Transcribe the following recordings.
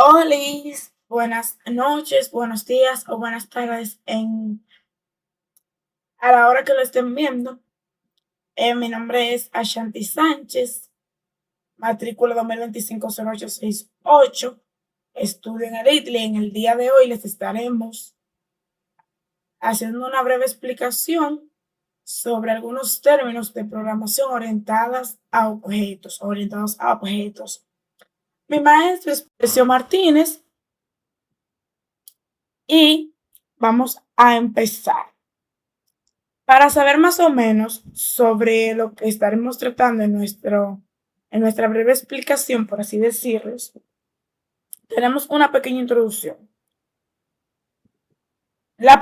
Olis, buenas noches, buenos días o buenas tardes a la hora que lo estén viendo. Mi nombre es Ashanti Sánchez, matrícula 2025-0868. Estudio en el ITLI. En el día de hoy les estaremos haciendo una breve explicación sobre algunos términos de programación orientados a objetos. Mi maestro es Precio Martínez y vamos a empezar. Para saber más o menos sobre lo que estaremos tratando en nuestra breve explicación, por así decirlo, tenemos una pequeña introducción. La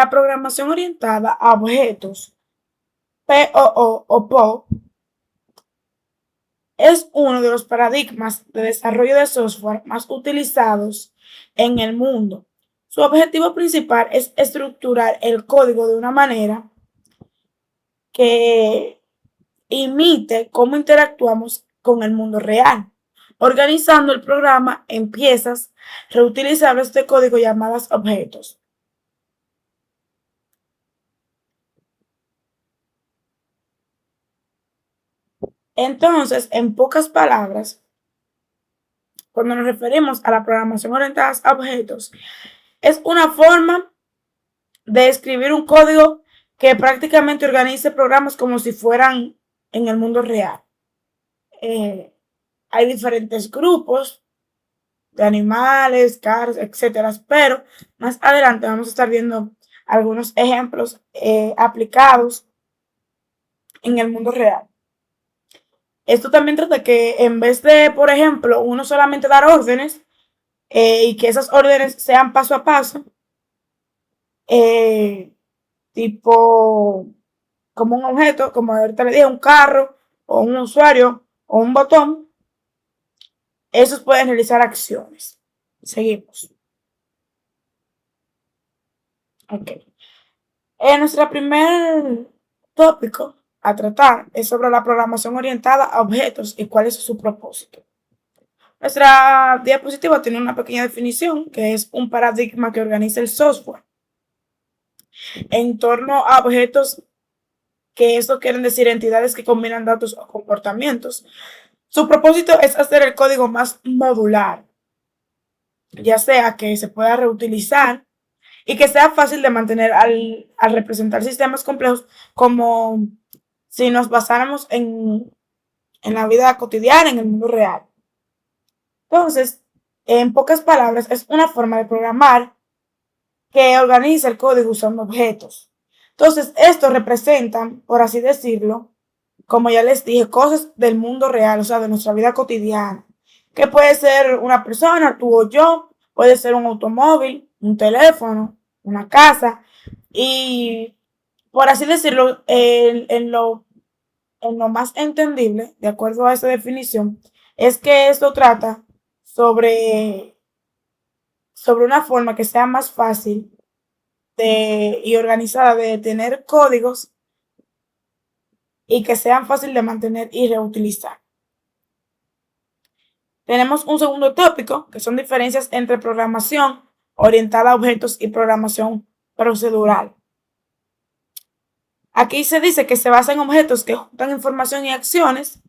programación orientada a objetos, POO o PO, es uno de los paradigmas de desarrollo de software más utilizados en el mundo. Su objetivo principal es estructurar el código de una manera que imite cómo interactuamos con el mundo real, organizando el programa en piezas reutilizables de código llamadas objetos. Entonces, en pocas palabras, cuando nos referimos a la programación orientada a objetos, es una forma de escribir un código que prácticamente organice programas como si fueran en el mundo real. Hay diferentes grupos de animales, carros, etcétera. Pero más adelante vamos a estar viendo algunos ejemplos aplicados en el mundo real. Esto también trata que en vez de, por ejemplo, uno solamente dar órdenes y que esas órdenes sean paso a paso, eh, tipo como un objeto, como ahorita le dije, un carro o un usuario o un botón, esos pueden realizar acciones. Seguimos. Ok. Nuestro primer tópico a tratar es sobre la programación orientada a objetos y cuál es su propósito. Nuestra diapositiva tiene una pequeña definición que es un paradigma que organiza el software en torno a objetos, que esto quieren decir entidades que combinan datos o comportamientos. Su propósito es hacer el código más modular, ya sea que se pueda reutilizar y que sea fácil de mantener al representar sistemas complejos, como si nos basáramos en la vida cotidiana, en el mundo real. Entonces, en pocas palabras, es una forma de programar que organiza el código usando objetos. Entonces, estos representan, por así decirlo, como ya les dije, cosas del mundo real, o sea, de nuestra vida cotidiana, que puede ser una persona, tú o yo, puede ser un automóvil, un teléfono, una casa, y por así decirlo, en lo más entendible, de acuerdo a esa definición, es que esto trata sobre, sobre una forma que sea más fácil y organizada de tener códigos y que sean fácil de mantener y reutilizar. Tenemos un segundo tópico, que son diferencias entre programación orientada a objetos y programación procedural. Aquí se dice que se basa en objetos que juntan información y acciones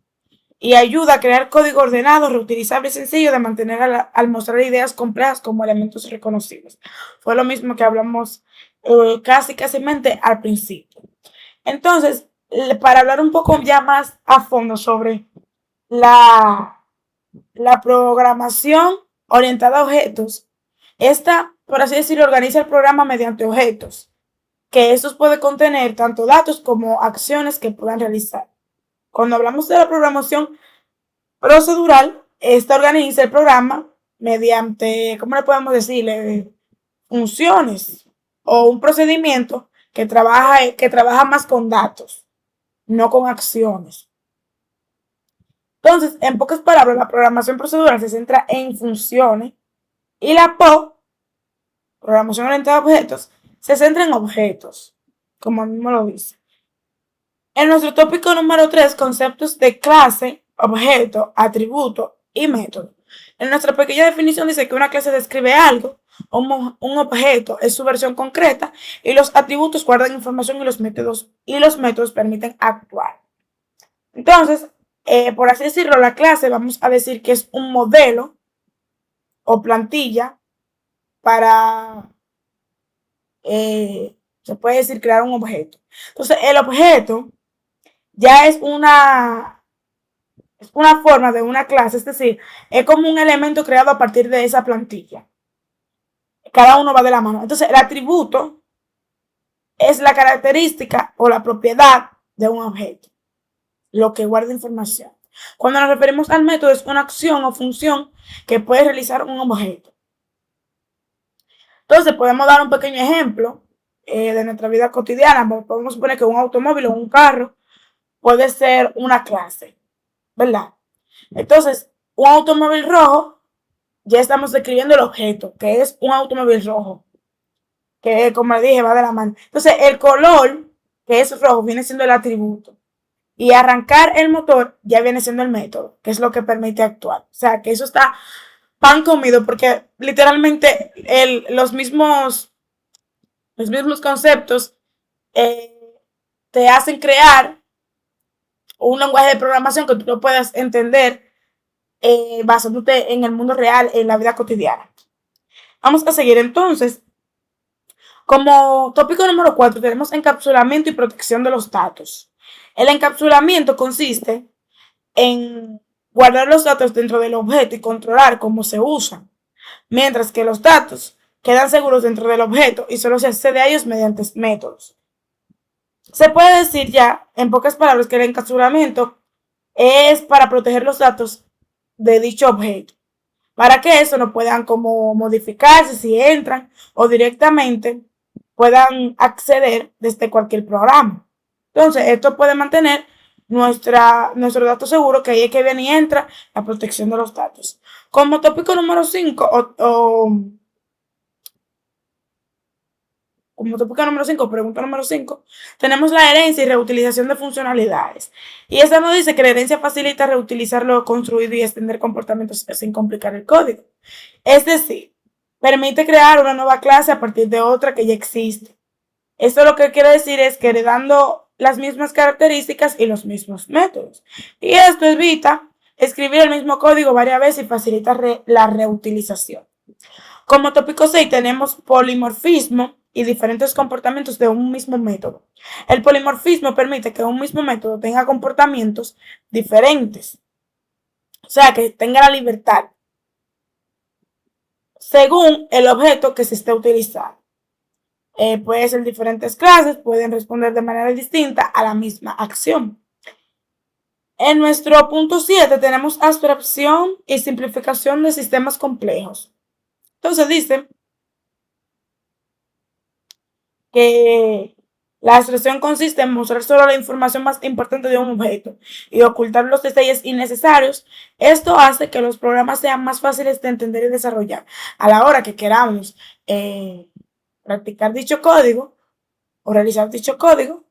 y ayuda a crear código ordenado, reutilizable y sencillo de mantener al mostrar ideas complejas como elementos reconocibles. Fue lo mismo que hablamos casi al principio. Entonces, para hablar un poco ya más a fondo sobre la, la programación orientada a objetos, esta, por así decirlo, organiza el programa mediante objetos, que estos pueden contener tanto datos como acciones que puedan realizar. Cuando hablamos de la programación procedural, esta organiza el programa mediante, ¿cómo le podemos decirle? Funciones o un procedimiento que trabaja más con datos, no con acciones. Entonces, en pocas palabras, la programación procedural se centra en funciones y la PO, programación orientada a objetos, se centra en objetos, como mismo lo dice. En nuestro tópico número 3, conceptos de clase, objeto, atributo y método. En nuestra pequeña definición dice que una clase describe algo, un objeto es su versión concreta y los atributos guardan información y los métodos permiten actuar. Entonces, por así decirlo, la clase vamos a decir que es un modelo o plantilla para, se puede decir, crear un objeto. Entonces, el objeto ya es una forma de una clase, es decir, es como un elemento creado a partir de esa plantilla. Cada uno va de la mano. Entonces, el atributo es la característica o la propiedad de un objeto, lo que guarda información. Cuando nos referimos al método, es una acción o función que puede realizar un objeto. Entonces, podemos dar un pequeño ejemplo de nuestra vida cotidiana. Podemos suponer que un automóvil o un carro puede ser una clase, ¿verdad? Entonces, un automóvil rojo, ya estamos describiendo el objeto, que es un automóvil rojo, que como le dije, va de la mano. Entonces, el color, que es rojo, viene siendo el atributo. Y arrancar el motor ya viene siendo el método, que es lo que permite actuar. O sea, que eso está pan comido, porque literalmente los mismos conceptos eh, te hacen crear un lenguaje de programación que tú no puedas entender basándote en el mundo real, en la vida cotidiana. Vamos a seguir entonces. Como tópico número 4 tenemos encapsulamiento y protección de los datos. El encapsulamiento consiste en guardar los datos dentro del objeto y controlar cómo se usan, mientras que los datos quedan seguros dentro del objeto y solo se accede a ellos mediante métodos. Se puede decir ya, en pocas palabras, que el encapsulamiento es para proteger los datos de dicho objeto, para que eso no puedan como modificarse si entran o directamente puedan acceder desde cualquier programa. Entonces, esto puede mantener nuestro dato seguro, que ahí es que viene y entra la protección de los datos. Como tópico número 5, como tópico número 5, pregunta número 5, tenemos la herencia y reutilización de funcionalidades. Y esta nos dice que la herencia facilita reutilizar lo construido y extender comportamientos sin complicar el código. Es decir, permite crear una nueva clase a partir de otra que ya existe. Esto lo que quiere decir es que heredando las mismas características y los mismos métodos. Y esto evita escribir el mismo código varias veces y facilita la reutilización. Como tópico 6 tenemos polimorfismo y diferentes comportamientos de un mismo método. El polimorfismo permite que un mismo método tenga comportamientos diferentes, o sea, que tenga la libertad según el objeto que se esté utilizando. Puede ser diferentes clases, pueden responder de manera distinta a la misma acción. En nuestro punto 7 tenemos abstracción y simplificación de sistemas complejos. Entonces dice que la abstracción consiste en mostrar solo la información más importante de un objeto y ocultar los detalles innecesarios. Esto hace que los programas sean más fáciles de entender y desarrollar. A la hora que queramos practicar dicho código o realizar dicho código,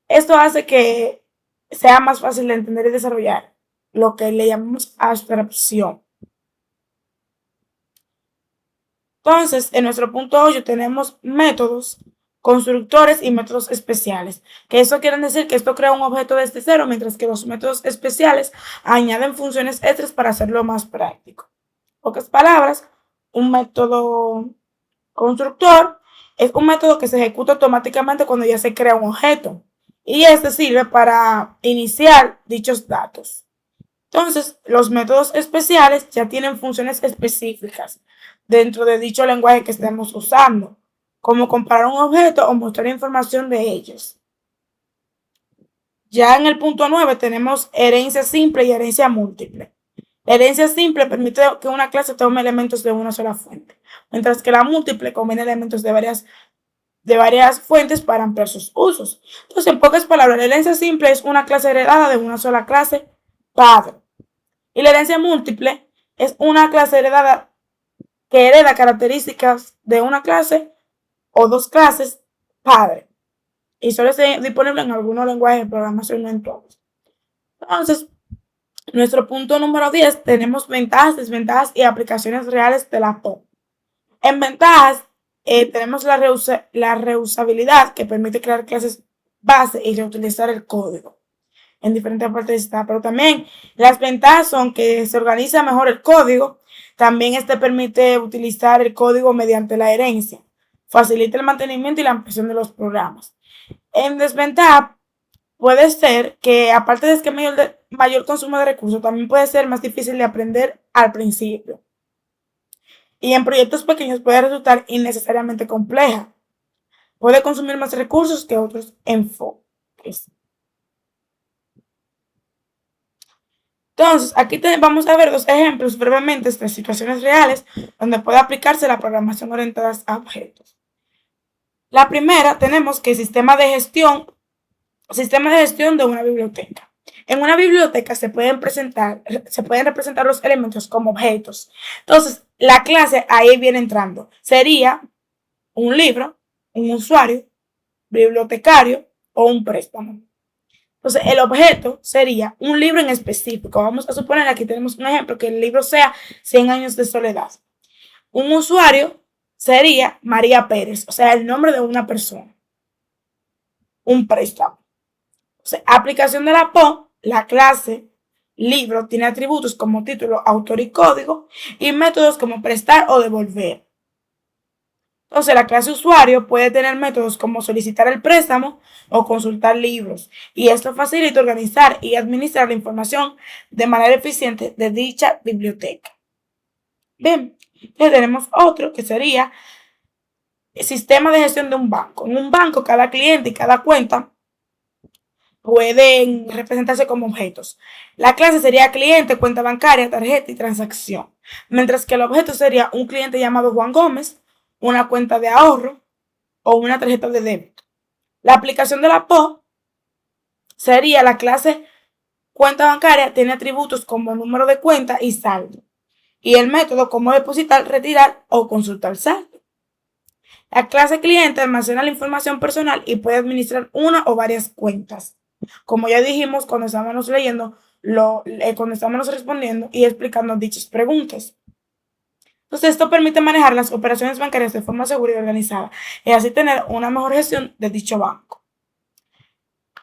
esto hace que sea más fácil de entender y desarrollar, lo que le llamamos abstracción. Entonces, en nuestro punto 8 tenemos métodos, constructores y métodos especiales. Que eso quiere decir que esto crea un objeto desde cero, mientras que los métodos especiales añaden funciones extras para hacerlo más práctico. En pocas palabras, un método constructor es un método que se ejecuta automáticamente cuando ya se crea un objeto. Y este sirve para iniciar dichos datos. Entonces, los métodos especiales ya tienen funciones específicas dentro de dicho lenguaje que estemos usando, como comparar un objeto o mostrar información de ellos. Ya en el punto 9 tenemos herencia simple y herencia múltiple. La herencia simple permite que una clase tome elementos de una sola fuente, mientras que la múltiple combina elementos de varias fuentes para ampliar sus usos. Entonces, en pocas palabras, la herencia simple es una clase heredada de una sola clase padre. Y la herencia múltiple es una clase heredada que hereda características de una clase o dos clases padre. Y suele ser disponible en algunos lenguajes de programación, no en todos. Entonces, Nuestro punto número 10, tenemos ventajas, desventajas y aplicaciones reales de la POM. En ventajas, tenemos la reusabilidad, que permite crear clases base y reutilizar el código en diferentes partes del sistema. Pero también las ventajas son que se organiza mejor el código. También este permite utilizar el código mediante la herencia. Facilita el mantenimiento y la ampliación de los programas. En desventaja, puede ser que, aparte de que mayor consumo de recursos, también puede ser más difícil de aprender al principio. Y en proyectos pequeños puede resultar innecesariamente compleja. Puede consumir más recursos que otros enfoques. Entonces, aquí vamos a ver dos ejemplos brevemente de situaciones reales donde puede aplicarse la programación orientada a objetos. La primera, tenemos que sistema de gestión de una biblioteca. En una biblioteca se pueden representar los elementos como objetos. Entonces, la clase ahí viene entrando. Sería un libro, un usuario, bibliotecario o un préstamo. Entonces, el objeto sería un libro en específico. Vamos a suponer, aquí tenemos un ejemplo, que el libro sea 100 años de soledad. Un usuario sería María Pérez, o sea, el nombre de una persona. Un préstamo. Entonces, aplicación de la PO, la clase libro tiene atributos como título, autor y código, y métodos como prestar o devolver. Entonces, la clase usuario puede tener métodos como solicitar el préstamo o consultar libros, y esto facilita organizar y administrar la información de manera eficiente de dicha biblioteca. Bien, entonces tenemos otro que sería el sistema de gestión de un banco. En un banco, cada cliente y cada cuenta pueden representarse como objetos. La clase sería cliente, cuenta bancaria, tarjeta y transacción, mientras que el objeto sería un cliente llamado Juan Gómez, una cuenta de ahorro o una tarjeta de débito. La aplicación de la PO sería la clase cuenta bancaria, tiene atributos como número de cuenta y saldo, y el método como depositar, retirar o consultar saldo. La clase cliente almacena la información personal y puede administrar una o varias cuentas. Como ya dijimos cuando estábamos leyendo, cuando estábamos respondiendo y explicando dichas preguntas. Entonces, esto permite manejar las operaciones bancarias de forma segura y organizada y así tener una mejor gestión de dicho banco.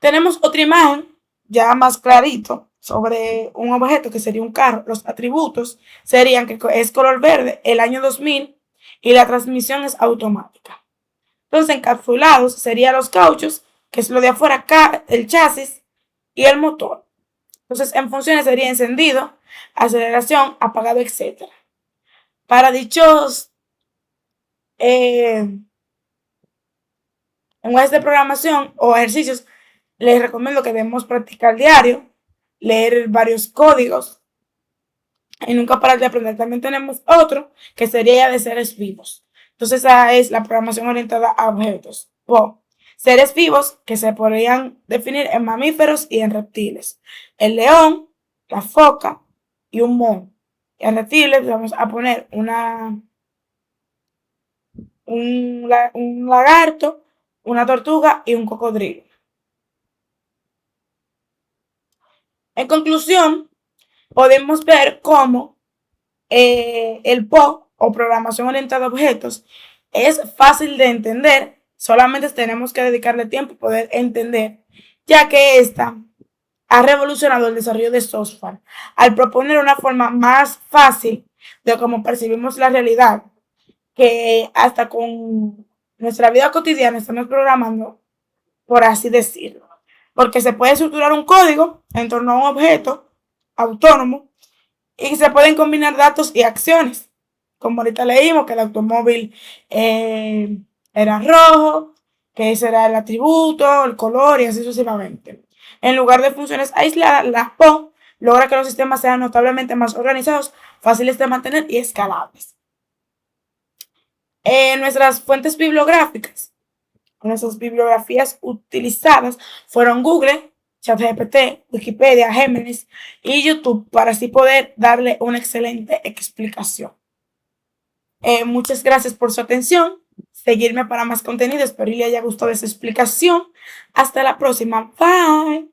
Tenemos otra imagen ya más clarito sobre un objeto que sería un carro. Los atributos serían que es color verde, el año 2000 y la transmisión es automática. Entonces, encapsulados serían los cauchos, que es lo de afuera, el chasis y el motor. Entonces, en funciones sería encendido, aceleración, apagado, etc. Para dichos lenguajes de programación o ejercicios, les recomiendo que debemos practicar diario, leer varios códigos y nunca parar de aprender. También tenemos otro que sería ya de seres vivos. Entonces, esa es la programación orientada a objetos. Seres vivos que se podrían definir en mamíferos y en reptiles. El león, la foca y un mono. Y en reptiles vamos a poner un lagarto, una tortuga y un cocodrilo. En conclusión, podemos ver cómo el PO o programación orientada a objetos es fácil de entender, solamente tenemos que dedicarle tiempo y poder entender, ya que esta ha revolucionado el desarrollo de software al proponer una forma más fácil de cómo percibimos la realidad, que hasta con nuestra vida cotidiana estamos programando, por así decirlo, porque se puede estructurar un código en torno a un objeto autónomo y se pueden combinar datos y acciones. Como ahorita leímos que el automóvil era rojo, que ese era el atributo, el color y así sucesivamente. En lugar de funciones aisladas, la PO logra que los sistemas sean notablemente más organizados, fáciles de mantener y escalables. Nuestras fuentes bibliográficas, nuestras bibliografías utilizadas fueron Google, ChatGPT, Wikipedia, Géminis y YouTube para así poder darle una excelente explicación. Muchas gracias por su atención. Seguirme para más contenido. Espero que les haya gustado esta explicación. Hasta la próxima. Bye.